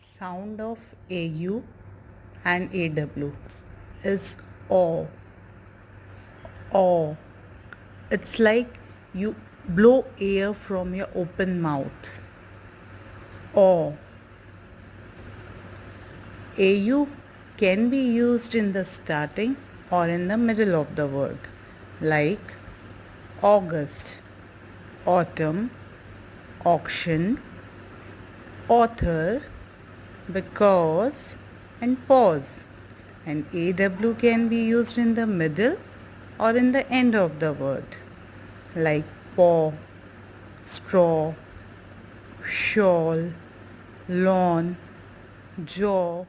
Sound of AU and AW is aw. Aw. It's like you blow air from your open mouth. Aw. AU can be used in the starting or in the middle of the word, like August, autumn, auction, author, because, and pause. And AW can be used in the middle or in the end of the word, like paw, straw, shawl, lawn, jaw,